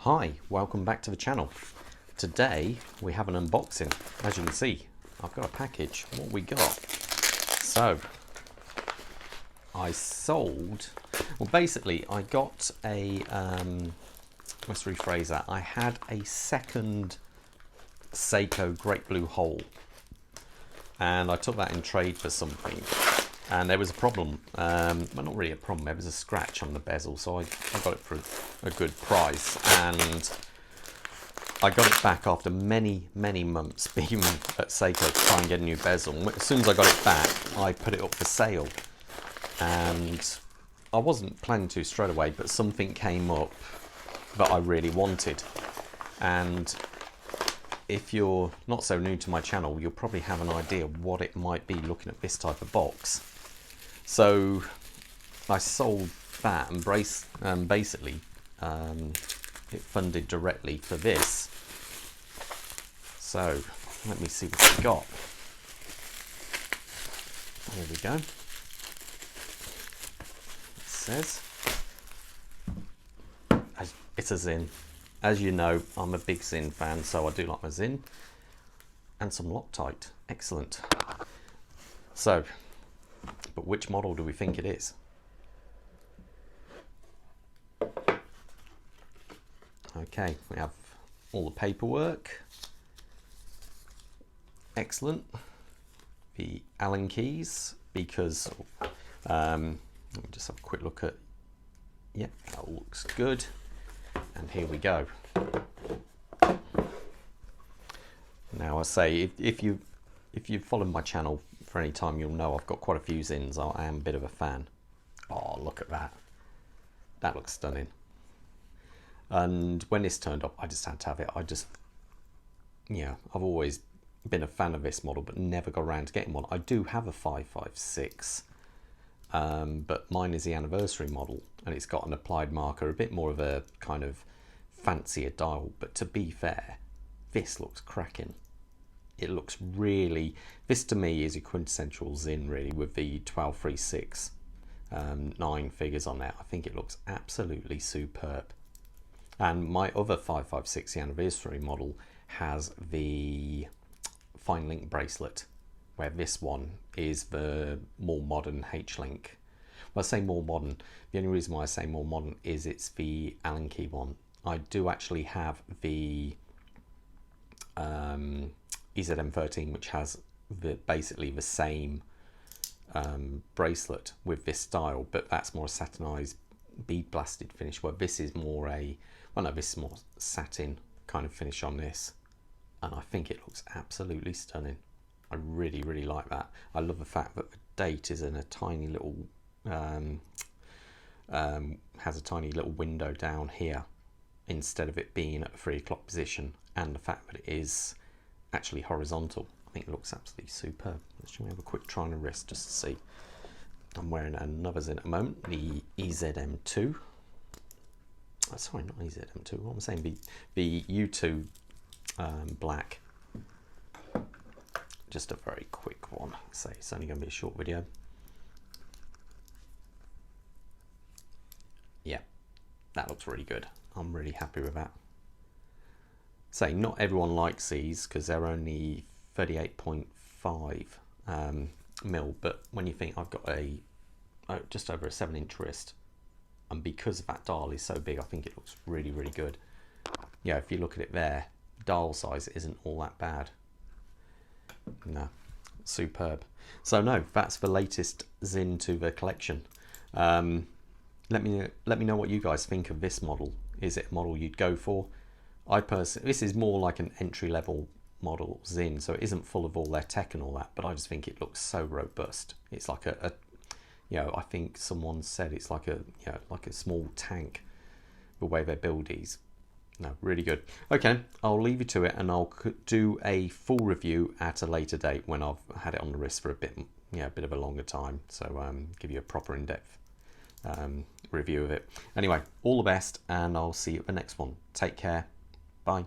Hi, welcome back to the channel. Today we have an unboxing. As you can see, I've got a package. What we got? So, basically I got a, let's rephrase that. I had a second Seiko Great Blue Hole and I took that in trade for something. And there was a problem, well not really a problem, there was a scratch on the bezel, so I got it for a good price, and I got it back after many months being at Seiko to try and get a new bezel. As soon as I got it back, I put it up for sale, and I wasn't planning to straight away, but something came up that I really wanted. And if you're not so new to my channel, you'll probably have an idea what it might be looking at this type of box. So I sold that and basically it funded directly for this. So let me see what we got. There we go. It says it's a Sinn. As you know, I'm a big Sinn fan, so I do like my Sinn. And some Loctite. Excellent. So, but which model do we think it is? Okay, we have all the paperwork. Excellent. The Allen keys, because let me just have a quick look at, yep, that all looks good. And here we go. Now I say, if you've followed my channel for any time, you'll know I've got quite a few Sinns. I am a bit of a fan. Oh, look at that. That looks stunning. And when this turned up, I just had to have it. Yeah, I've always been a fan of this model, but never got around to getting one. I do have a 556, but mine is the anniversary model, and it's got an applied marker, a bit more of a kind of fancier dial. But to be fair, this looks cracking. It looks really, this to me is a quintessential Sinn really, with the 1236 9 figures on there. I think it looks absolutely superb. And my other 556, the anniversary model, has the fine link bracelet, where this one is the more modern H-link. Well, I say more modern, the only reason why I say more modern is it's the Allen key one. I do actually have the EZM13, which has basically the same bracelet with this style, but that's more a satinized bead blasted finish, where this is more a, well no, this is more satin kind of finish on this, and I think it looks absolutely stunning. I really like that. I love the fact that the date is in a tiny little has a tiny little window down here instead of it being at a 3 o'clock position, and the fact that it is actually horizontal. I think it looks absolutely superb. Let's have a quick try on the wrist just to see. I'm wearing another Sinn at the moment, the EZM2. Oh, sorry, not EZM2. What am I saying? The U2 black. Just a very quick one. Say it's only going to be a short video. Yeah, that looks really good. I'm really happy with that. Say not everyone likes these because they're only 38.5 mil, but when you think I've got a just over a 7-inch wrist, and because that dial is so big, I think it looks really good. Yeah, if you look at it there, dial size isn't all that bad. No, superb. So no, that's the latest Sinn to the collection. Let me know what you guys think of this model. Is it a model you'd go for? I personally, this is more like an entry-level model Sinn, so it isn't full of all their tech and all that, but I just think it looks so robust. It's like a you know, I think someone said it's like a, you know, like a small tank, the way they build these. No, really good. Okay, I'll leave you to it, and I'll do a full review at a later date when I've had it on the wrist for a bit, a bit of a longer time. So give you a proper in-depth review of it. Anyway, all the best, and I'll see you at the next one. Take care. Bye.